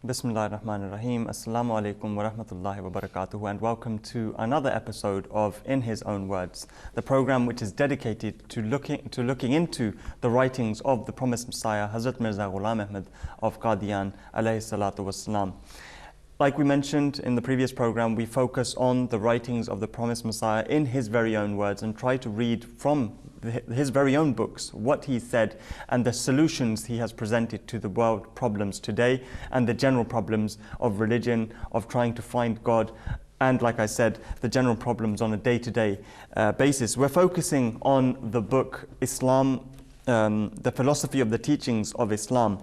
Bismillahir Rahmanir Rahim. Assalamu alaikum wa rahmatullahi wa barakatuhu, and welcome to another episode of In His Own Words, the program which is dedicated to looking into the writings of the promised Messiah, Hazrat Mirza Ghulam Ahmad of Qadian alayhi salatu wassalam. Like we mentioned in the previous program, we focus on the writings of the promised Messiah in his very own words and try to read from his very own books what he said and the solutions he has presented to the world problems today and the general problems of religion, of trying to find God, and like I said, the general problems on a day-to-day basis. We're focusing on the book Islam, the philosophy of the teachings of Islam.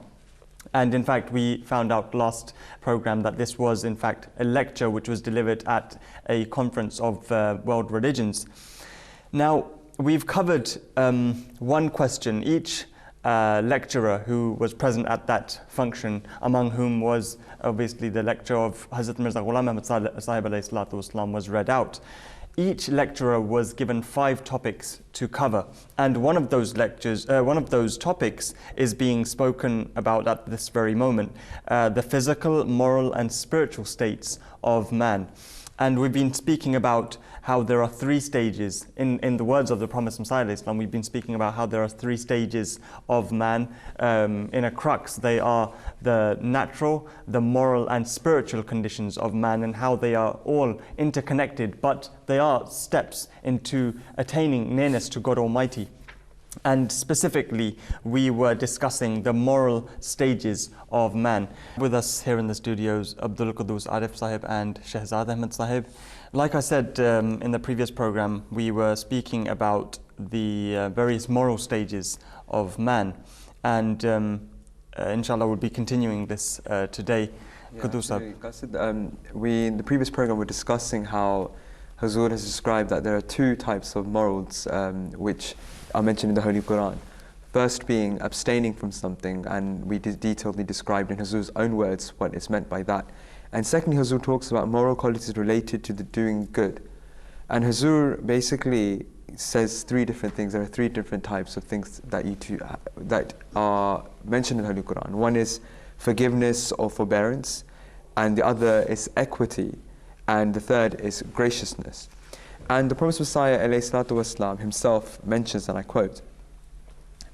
And in fact, we found out last program that this was in fact a lecture which was delivered at a conference of world religions. Now, we've covered one question. Each lecturer who was present at that function, among whom was obviously the lecture of Hazrat Mirza Ghulam Ahmad Sahib alayhi salatu wasalam, was read out. Each lecturer was given 5 topics to cover, and one of those topics is being spoken about at this very moment, the physical, moral and spiritual states of man. And we've been speaking about how there are 3 stages, in the words of the promised Messiah Islam, we've been speaking about how there are 3 stages of man in a crux. They are the natural, the moral and spiritual conditions of man, and how they are all interconnected, but they are steps into attaining nearness to God Almighty. And specifically, we were discussing the moral stages of man. With us here in the studios, Abdul, Quddus, Arif Sahib and Shehzad Ahmad Sahib. Like I said in the previous program, we were speaking about the various moral stages of man. And inshallah, we'll be continuing this today. Qaasid, in the previous program, we're discussing how Hazur has described that there are 2 types of morals which are mentioned in the Holy Quran. First being abstaining from something, and we detailedly described in Hazur's own words what is meant by that. And secondly, Hazur talks about moral qualities related to the doing good. And Hazur basically says 3 different things. There are 3 different types of things that are mentioned in the Holy Quran. One is forgiveness or forbearance, and the other is equity, and the third is graciousness. And the Prophet Messiah ﷺ himself mentions, and I quote,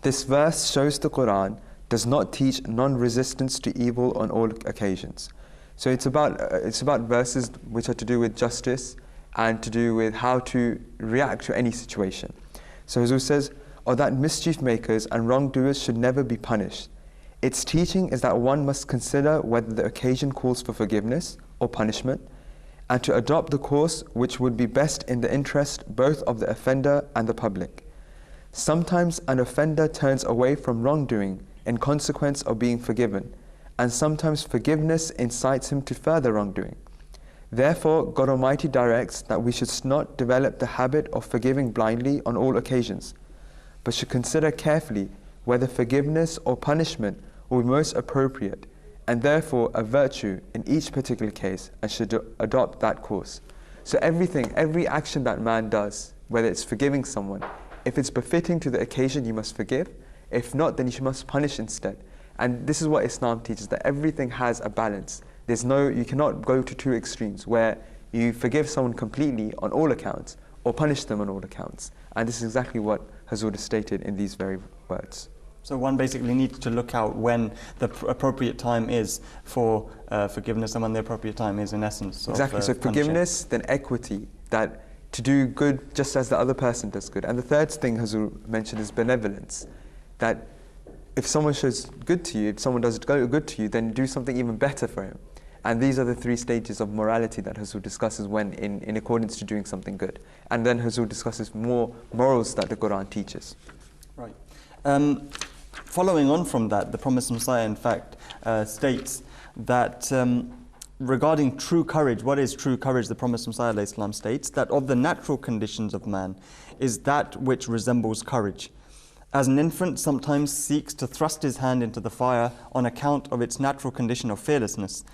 "This verse shows the Quran does not teach non-resistance to evil on all occasions." So it's about verses which are to do with justice and to do with how to react to any situation. So Hazur says, "Or that mischief makers and wrongdoers should never be punished. Its teaching is that one must consider whether the occasion calls for forgiveness or punishment, and to adopt the course which would be best in the interest both of the offender and the public. Sometimes an offender turns away from wrongdoing in consequence of being forgiven, and sometimes forgiveness incites him to further wrongdoing. Therefore, God Almighty directs that we should not develop the habit of forgiving blindly on all occasions, but should consider carefully whether forgiveness or punishment will be most appropriate, and therefore a virtue in each particular case, and should adopt that course." So every action that man does, whether it's forgiving someone, if it's befitting to the occasion, you must forgive. If not, then you must punish instead. And this is what Islam teaches, that everything has a balance. You cannot go to 2 extremes, where you forgive someone completely on all accounts, or punish them on all accounts. And this is exactly what Hazur has stated in these very words. So one basically needs to look out when the appropriate time is for forgiveness and when the appropriate time is, in essence, exactly. So forgiveness, then equity, that to do good just as the other person does good. And the third thing Hazur mentioned is benevolence, that if someone shows good to you, if someone does good to you, then do something even better for him. And these are the 3 stages of morality that Hazur discusses when in accordance to doing something good. And then Hazur discusses more morals that the Quran teaches. Right. Following on from that, the promised Messiah in fact states that regarding true courage, what is true courage? The promised Messiah ﷺ states that of the natural conditions of man is that which resembles courage. As an infant sometimes seeks to thrust his hand into the fire on account of its natural condition of fearlessness.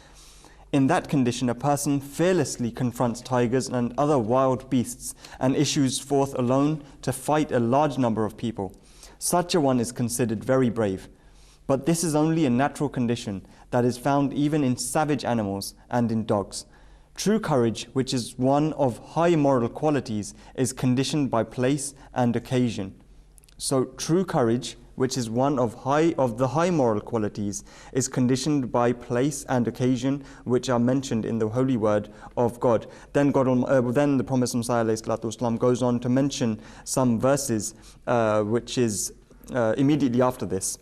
In that condition, a person fearlessly confronts tigers and other wild beasts and issues forth alone to fight a large number of people. Such a one is considered very brave. But this is only a natural condition that is found even in savage animals and in dogs. True courage, which is one of high moral qualities, is conditioned by place and occasion. So true courage, which is one of the high moral qualities, is conditioned by place and occasion, which are mentioned in the holy word of God. Then then the Prophet ﷺ goes on to mention some verses, which is immediately after this.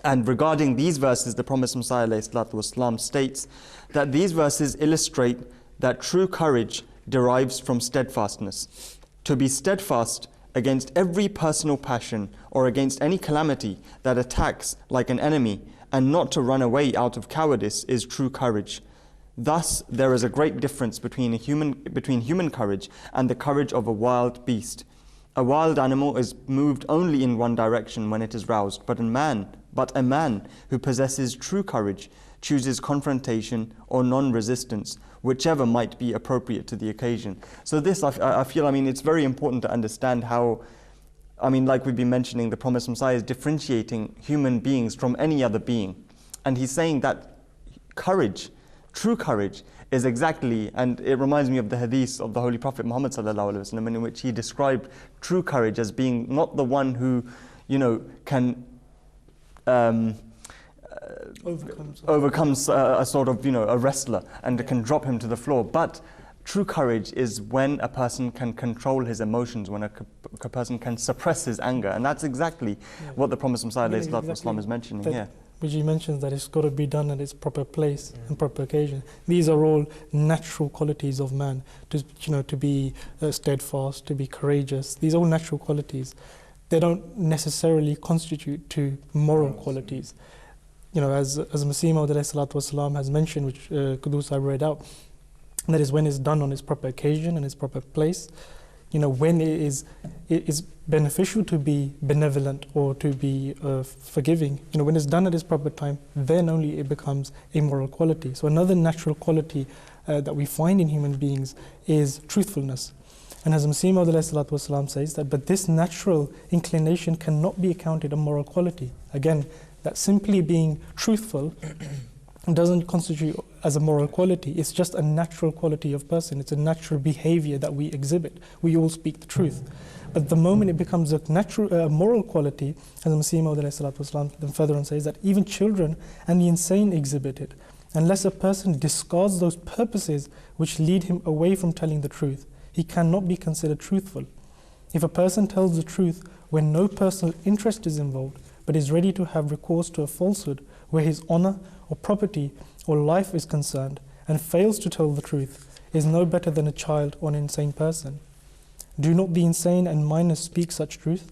And regarding these verses, the Prophet ﷺ states that these verses illustrate that true courage derives from steadfastness. To be steadfast against every personal passion or against any calamity that attacks like an enemy, and not to run away out of cowardice, is true courage. Thus, there is a great difference between human courage and the courage of a wild beast. A wild animal is moved only in one direction when it is roused, but a man who possesses true courage chooses confrontation or non-resistance, whichever might be appropriate to the occasion. So this, I feel, it's very important to understand how, like we've been mentioning, the Promised Messiah is differentiating human beings from any other being. And he's saying that courage, true courage, is exactly, and it reminds me of the hadith of the Holy Prophet Muhammad ﷺ, in which he described true courage as being not the one who, can overcomes a sort of, a wrestler and can drop him to the floor. But true courage is when a person can control his emotions, when a person can suppress his anger. And that's exactly what the Prophet Messiah is mentioning here. Which he mentions that it's got to be done at its proper place and proper occasion. These are all natural qualities of man, to be steadfast, to be courageous. These are all natural qualities. They don't necessarily constitute to moral qualities. As Masih Maud has mentioned, which Qudus I read out, that is when it's done on its proper occasion and its proper place. When it is beneficial to be benevolent or to be forgiving. When it's done at its proper time, then only it becomes a moral quality. So another natural quality that we find in human beings is truthfulness. And as Masih Maud says that, but this natural inclination cannot be accounted a moral quality. Again, that simply being truthful doesn't constitute as a moral quality. It's just a natural quality of person. It's a natural behavior that we exhibit. We all speak the truth. But the moment it becomes a moral quality, as Masih Maud then further on says that even children and the insane exhibit it, unless a person discards those purposes which lead him away from telling the truth, he cannot be considered truthful. If a person tells the truth when no personal interest is involved, but is ready to have recourse to a falsehood where his honor or property or life is concerned, and fails to tell the truth, is no better than a child or an insane person. Do not the insane and minors speak such truth?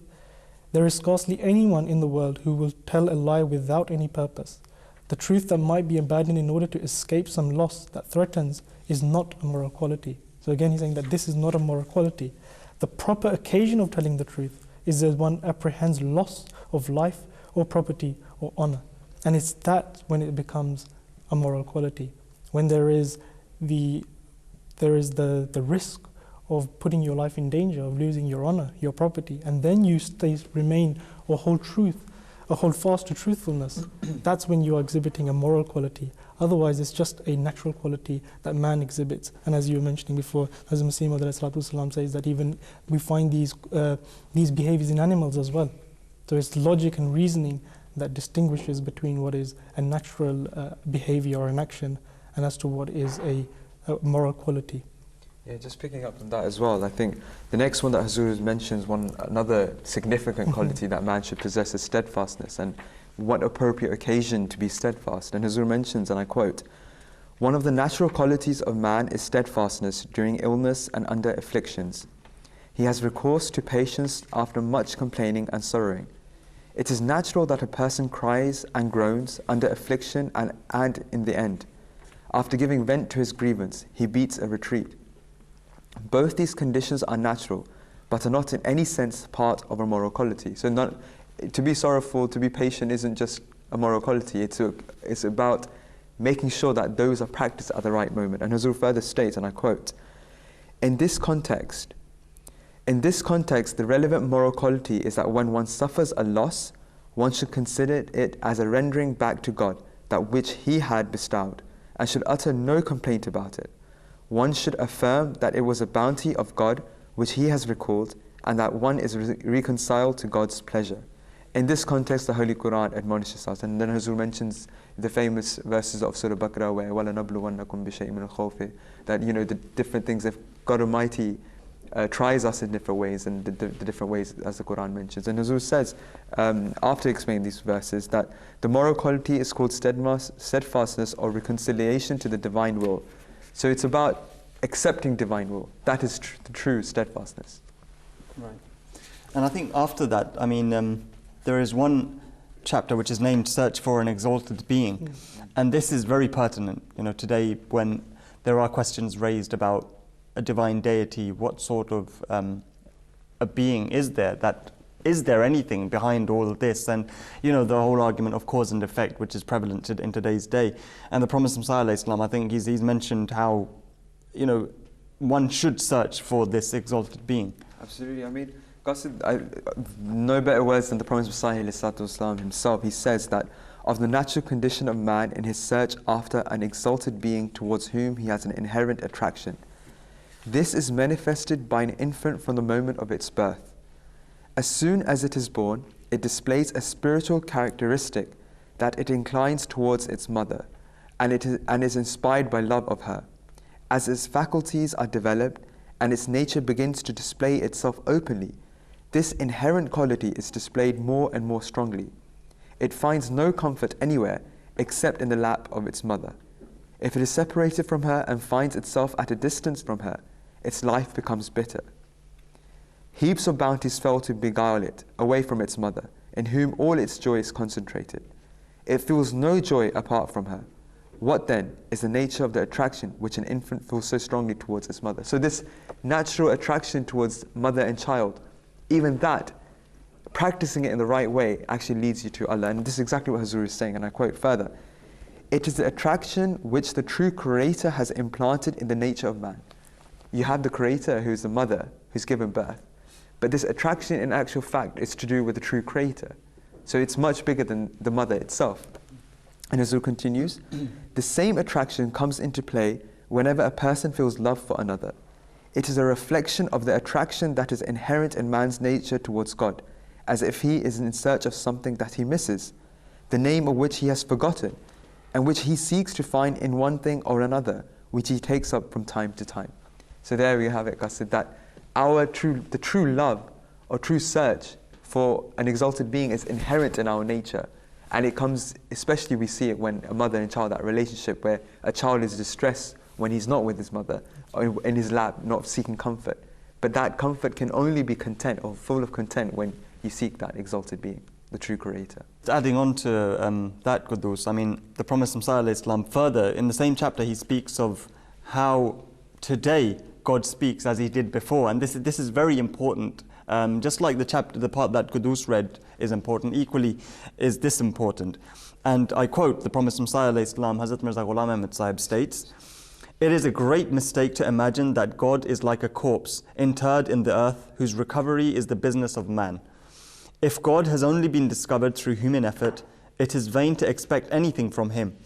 There is scarcely anyone in the world who will tell a lie without any purpose. The truth that might be abandoned in order to escape some loss that threatens is not a moral quality. So again, he's saying that this is not a moral quality. The proper occasion of telling the truth is that one apprehends loss of life or property or honor. And it's that when it becomes a moral quality. When there is the risk of putting your life in danger, of losing your honor, your property, and then you remain or hold fast to truthfulness. That's when you are exhibiting a moral quality. Otherwise, it's just a natural quality that man exhibits. And as you were mentioning before, as Masih Maud says that even we find these behaviors in animals as well. So it's logic and reasoning that distinguishes between what is a natural behavior or an action and as to what is a moral quality. Yeah, just picking up on that as well, I think the next one that Hazur mentions, another significant quality that man should possess is steadfastness, and what appropriate occasion to be steadfast. And Hazur mentions, and I quote, "One of the natural qualities of man is steadfastness during illness and under afflictions. He has recourse to patience after much complaining and sorrowing. It is natural that a person cries and groans under affliction and in the end, after giving vent to his grievance, he beats a retreat. Both these conditions are natural, but are not in any sense part of a moral quality." So to be sorrowful, to be patient isn't just a moral quality, it's about making sure that those are practiced at the right moment. And Hazur further states, and I quote, In this context, the relevant moral quality is that when one suffers a loss, one should consider it as a rendering back to God, that which He had bestowed, and should utter no complaint about it. One should affirm that it was a bounty of God which He has recalled, and that one is reconciled to God's pleasure. In this context, the Holy Quran admonishes us, and then Hazur mentions the famous verses of Surah Baqarah where وَلَنَبْلُوَنَّكُمْ بِشَيْءٍ مِنَ الْخَوْفِ, that the different things, if God Almighty tries us in different ways, and the different ways as the Quran mentions. And Hazur says, after explaining these verses, that the moral quality is called steadfastness or reconciliation to the divine will. So it's about accepting divine will. That is the true steadfastness. Right. And I think after that, there is one chapter which is named Search for an Exalted Being. And this is very pertinent, today when there are questions raised about a divine deity, what sort of a being is there? Is there anything behind all of this? And the whole argument of cause and effect, which is prevalent in today's day. And the Prophet ﷺ, I think he's mentioned how one should search for this exalted being. Absolutely. Qaasid, no better words than the Prophet ﷺ himself. He says that of the natural condition of man in his search after an exalted being towards whom he has an inherent attraction. This is manifested by an infant from the moment of its birth. As soon as it is born, it displays a spiritual characteristic that it inclines towards its mother, and is inspired by love of her. As its faculties are developed and its nature begins to display itself openly, this inherent quality is displayed more and more strongly. It finds no comfort anywhere except in the lap of its mother. If it is separated from her and finds itself at a distance from her, its life becomes bitter. Heaps of bounties fell to beguile it away from its mother, in whom all its joy is concentrated. It feels no joy apart from her. What then is the nature of the attraction which an infant feels so strongly towards its mother? So this natural attraction towards mother and child, even that, practicing it in the right way actually leads you to Allah. And this is exactly what Hazur is saying, and I quote further. It is the attraction which the true Creator has implanted in the nature of man. You have the Creator who is the mother who's given birth. But this attraction in actual fact is to do with the true Creator. So it's much bigger than the mother itself. And Hazur continues, the same attraction comes into play whenever a person feels love for another. It is a reflection of the attraction that is inherent in man's nature towards God, as if he is in search of something that he misses, the name of which he has forgotten, and which he seeks to find in one thing or another, which he takes up from time to time. So there we have it, Qaasid, that the true love or true search for an exalted being is inherent in our nature. And it comes, especially we see it when a mother and child, that relationship where a child is distressed when he's not with his mother, or in his lap, not seeking comfort. But that comfort can only be content or full of content when you seek that exalted being, the true Creator. Adding on to that, Quddus, the Prophet ﷺ further, in the same chapter, he speaks of how today God speaks as He did before. And this is very important. Just like the part that Quddus read is important, equally is this important. And I quote the Prophet ﷺ, Hazrat Mirza Ghulam Ahmad Sahib states, "It is a great mistake to imagine that God is like a corpse interred in the earth whose recovery is the business of man. If God has only been discovered through human effort, it is vain to expect anything from Him.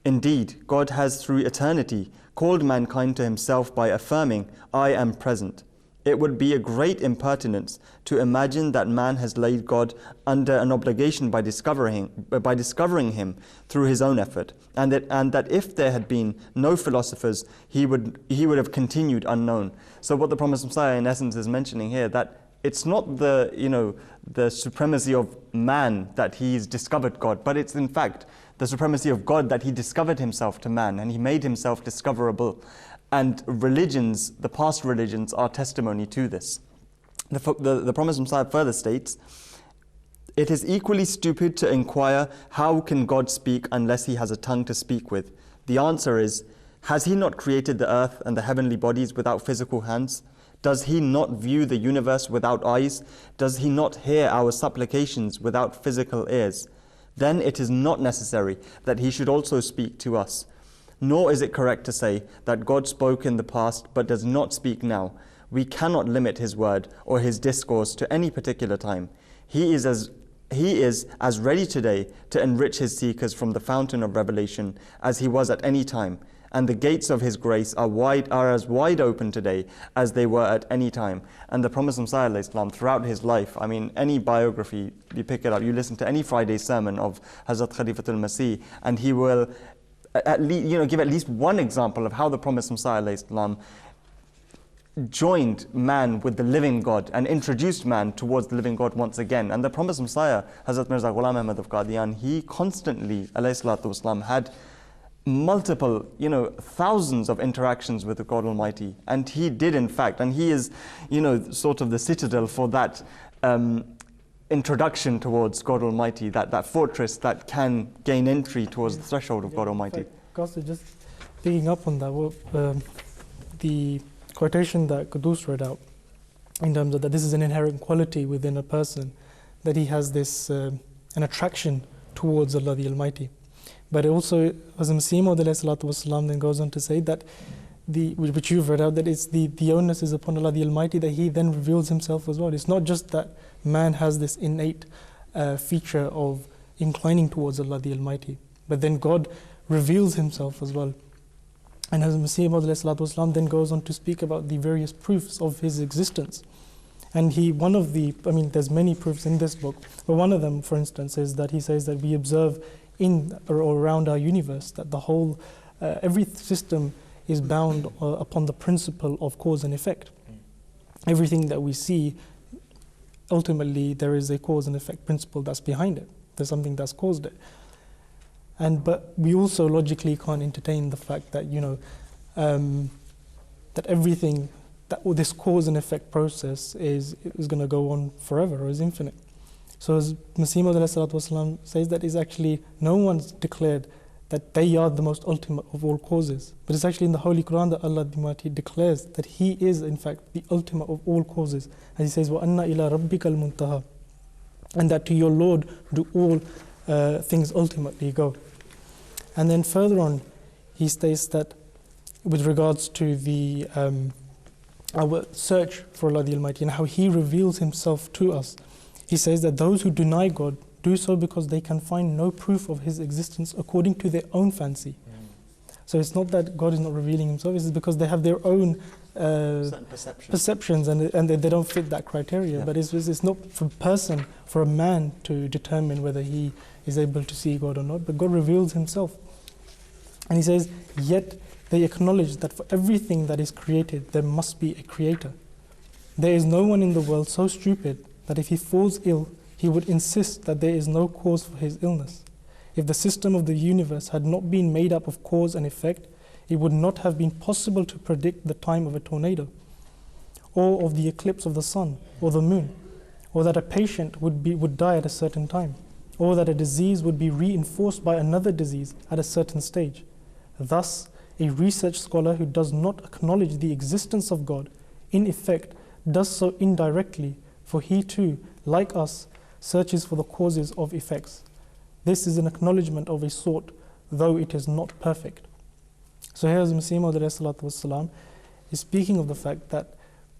Indeed, God has through eternity called mankind to Himself by affirming, 'I am present.' It would be a great impertinence to imagine that man has laid God under an obligation by discovering Him through his own effort, and that if there had been no philosophers, he would have continued unknown." So what the Prophet ﷺ in essence is mentioning here, that it's not the supremacy of man that he's discovered God, but it's in fact the supremacy of God that He discovered Himself to man, and He made Himself discoverable. And religions, the past religions, are testimony to this. The Prophet ﷺ further states, "It is equally stupid to inquire how can God speak unless He has a tongue to speak with. The answer is, has He not created the earth and the heavenly bodies without physical hands? Does He not view the universe without eyes? Does He not hear our supplications without physical ears? Then it is not necessary that He should also speak to us. Nor is it correct to say that God spoke in the past but does not speak now. We cannot limit His word or His discourse to any particular time. He is as he is as ready today to enrich his seekers from the fountain of revelation as he was at any time. And the gates of his grace are as wide open today as they were at any time. And the Prophet ﷺ, throughout his life, I mean, any biography, you pick it up, you listen to any Friday sermon of Hazrat Khalifatul Masih, and he will at least, give at least one example of how the Prophet ﷺ joined man with the living God and introduced man towards the living God once again. And the Promised Messiah, Hazrat Mirza Ghulam Ahmad of Qadian, he constantly, alayhi salatu wasalam, had multiple, thousands of interactions with the God Almighty. And he did, in fact, and he is, sort of the citadel for that introduction towards God Almighty, that fortress that can gain entry towards the threshold of God Almighty. Qaasid, just picking up on that, the quotation that Quddus read out, in terms of that this is an inherent quality within a person, that he has this an attraction towards Allah the Almighty. But also, as Masih Maud then goes on to say that which you've read out, that it's the onus is upon Allah the Almighty, that He then reveals Himself as well. It's not just that man has this innate feature of inclining towards Allah the Almighty, but then God reveals Himself as well. And as Masih Maud then goes on to speak about the various proofs of His existence. And there's many proofs in this book, but one of them, for instance, is that he says that we observe in or around our universe that the whole, every system is bound upon the principle of cause and effect. Everything that we see, ultimately there is a cause and effect principle that's behind it. There's something that's caused it. But we also logically can't entertain the fact that, that everything, that this cause and effect process is going to go on forever or is infinite. So as Masih Maud says, that is actually, no one's declared that they are the most ultimate of all causes. But it's actually in the Holy Quran that Allah declares that He is in fact the ultimate of all causes. And He says, وَأَنَّ إِلَىٰ رَبِّكَ الْمُنْتَهَى, and that to your Lord do all things ultimately go. And then further on, he states that with regards to our search for Allah the Almighty and how He reveals Himself to us, he says that those who deny God do so because they can find no proof of His existence according to their own fancy. So it's not that God is not revealing Himself, it's because they have their own perceptions and they don't fit that criteria. Yeah. But it's not for a man to determine whether he is able to see God or not, but God reveals Himself. And he says, yet they acknowledge that for everything that is created, there must be a creator. There is no one in the world so stupid that if he falls ill, he would insist that there is no cause for his illness. If the system of the universe had not been made up of cause and effect, it would not have been possible to predict the time of a tornado, or of the eclipse of the sun or the moon, or that a patient would die at a certain time, or that a disease would be reinforced by another disease at a certain stage. Thus, a research scholar who does not acknowledge the existence of God, in effect, does so indirectly, for he too, like us, searches for the causes of effects. This is an acknowledgement of a sort, though it is not perfect. So here Masih Maud is speaking of the fact that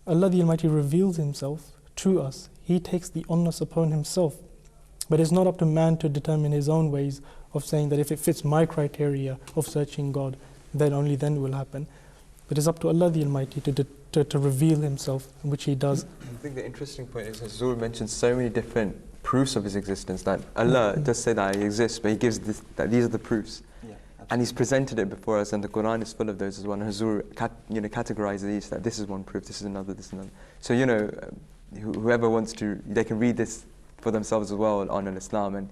Allah the Almighty reveals Himself to us. He takes the onus upon Himself. But it's not up to man to determine his own ways of saying that if it fits my criteria of searching God, then only then it will happen. But it's up to Allah the Almighty to reveal Himself, which He does. I think the interesting point is Hazur mentions so many different proofs of His existence, that Allah does say that He exists, but He gives that these are the proofs. Yeah, and He's presented it before us, and the Quran is full of those as well. And Hazur categorizes these, that this is one proof, this is another, this is another. So whoever wants to, they can read this for themselves as well on Islam and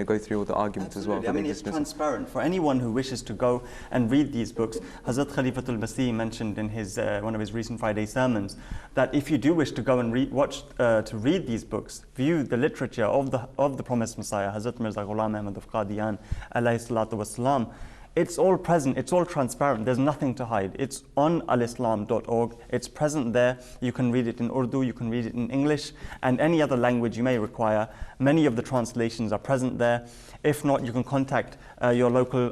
go through all the arguments. Absolutely. As well. It's transparent for anyone who wishes to go and read these books. Hazrat Khalifatul Masih mentioned in his one of his recent Friday sermons that if you do wish to go and read these books, view the literature of the Promised Messiah, Hazrat Mirza Ghulam Ahmad of Qadian, alayhi salatu wasalam. It's all present, it's all transparent, there's nothing to hide. It's on alislam.org, it's present there. You can read it in Urdu, you can read it in English, and any other language you may require. Many of the translations are present there. If not, you can contact your local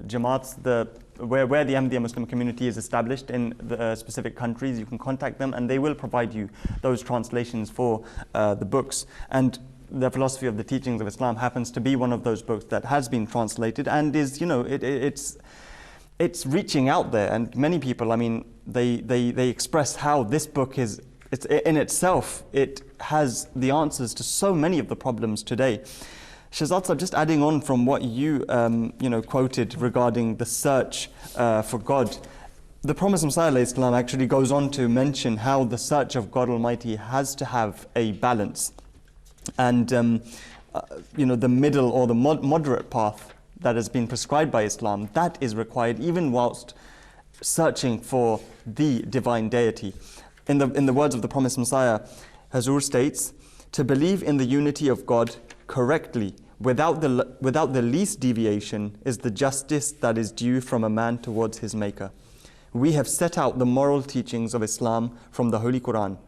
jamaats, where the Ahmadiyya Muslim community is established in the specific countries. You can contact them and they will provide you those translations for the books. And the philosophy of the teachings of Islam happens to be one of those books that has been translated and is, it's reaching out there. And many people, I mean, they express how this book is, it's in itself, it has the answers to so many of the problems today. Shehzad, just adding on from what you quoted regarding the search for God, the Promised Messiah ﷺ actually goes on to mention how the search of God Almighty has to have a balance, and the middle or the moderate path that has been prescribed by Islam, that is required even whilst searching for the divine deity. In the words of the Promised Messiah, Hazur states, "To believe in the unity of God correctly, without the least deviation, is the justice that is due from a man towards his Maker. We have set out the moral teachings of Islam from the Holy Quran,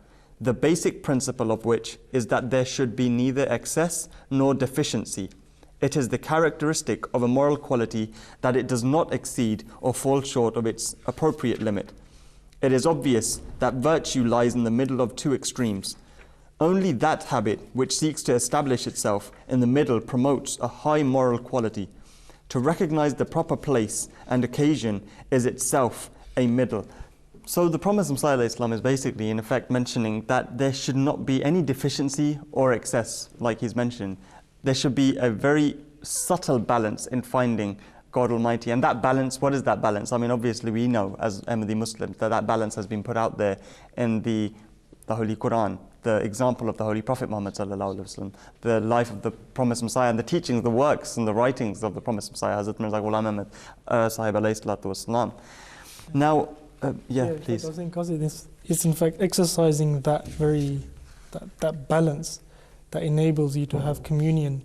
the basic principle of which is that there should be neither excess nor deficiency. It is the characteristic of a moral quality that it does not exceed or fall short of its appropriate limit. It is obvious that virtue lies in the middle of two extremes. Only that habit which seeks to establish itself in the middle promotes a high moral quality. To recognize the proper place and occasion is itself a middle." So the Promised Messiah ﷺ is basically in effect mentioning that there should not be any deficiency or excess, like he's mentioned. There should be a very subtle balance in finding God Almighty. And that balance, what is that balance? I mean, obviously we know as Ahmadi Muslims that balance has been put out there in the Holy Quran, the example of the Holy Prophet Muhammad ﷺ, the life of the Promised Messiah, and the teachings, the works and the writings of the Promised Messiah, Hazrat Mirza Ghulam Ahmad Sahib alayhi salatu wasalam. Now, please. I think it's in fact exercising that balance that enables you to have communion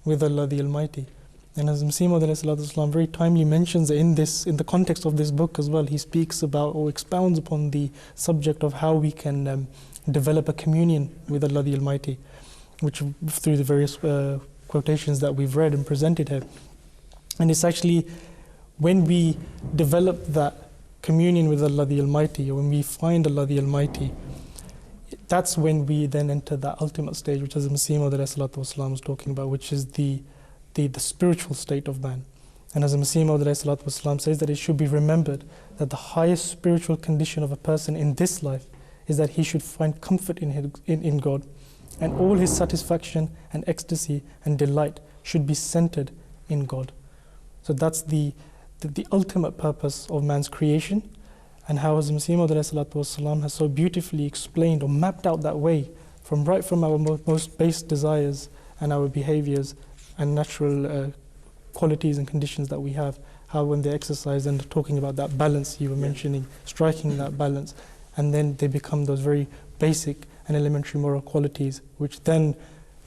with Allah the Almighty. And as Masih Maud alayhi salatu wasalam very timely mentions in the context of this book as well, he speaks about or expounds upon the subject of how we can develop a communion with Allah the Almighty, which through the various quotations that we've read and presented here. And it's actually when we develop that communion with Allah the Almighty, or when we find Allah the Almighty, that's when we then enter that ultimate stage, which as Masih Maud alayhi salatu wasalam was talking about, which is the spiritual state of man. And as Masih Maud alayhi salatu wasalam says, that it should be remembered that the highest spiritual condition of a person in this life is that he should find comfort in God, and all his satisfaction and ecstasy and delight should be centered in God. So that's the ultimate purpose of man's creation, and how as Masih Maud alayhi salatu wasalam has so beautifully explained or mapped out that way from our most base desires and our behaviors and natural qualities and conditions that we have, how when they exercise and talking about that balance you were mentioning, striking that balance, and then they become those very basic and elementary moral qualities which then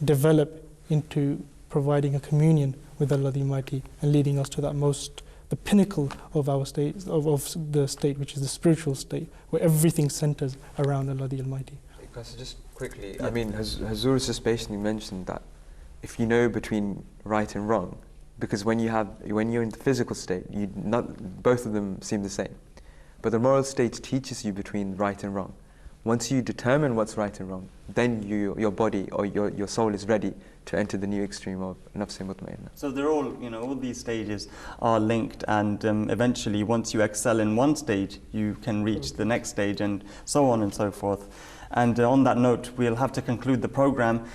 develop into providing a communion with Allah the Almighty and leading us to the pinnacle of our state, of the state, which is the spiritual state, where everything centers around Allah the Almighty. Just quickly, I mean, Hazur has just basically mentioned that if you know between right and wrong, because when you're in the physical state, both of them seem the same. But the moral state teaches you between right and wrong. Once you determine what's right and wrong, then your body or your soul is ready to enter the new extreme of nafs mutmainna. So they're all, all these stages are linked, and eventually once you excel in one stage, you can reach the next stage, and so on and so forth. And on that note, we'll have to conclude the program.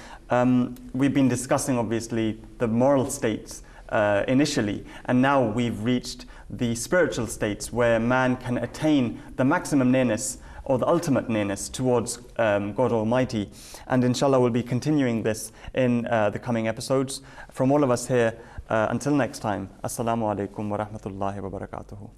We've been discussing, obviously, the moral states initially, and now we've reached the spiritual states where man can attain the maximum nearness or the ultimate nearness towards God Almighty. And inshallah, we'll be continuing this in the coming episodes. From all of us here, until next time, Assalamu alaikum wa rahmatullahi wa barakatuhu.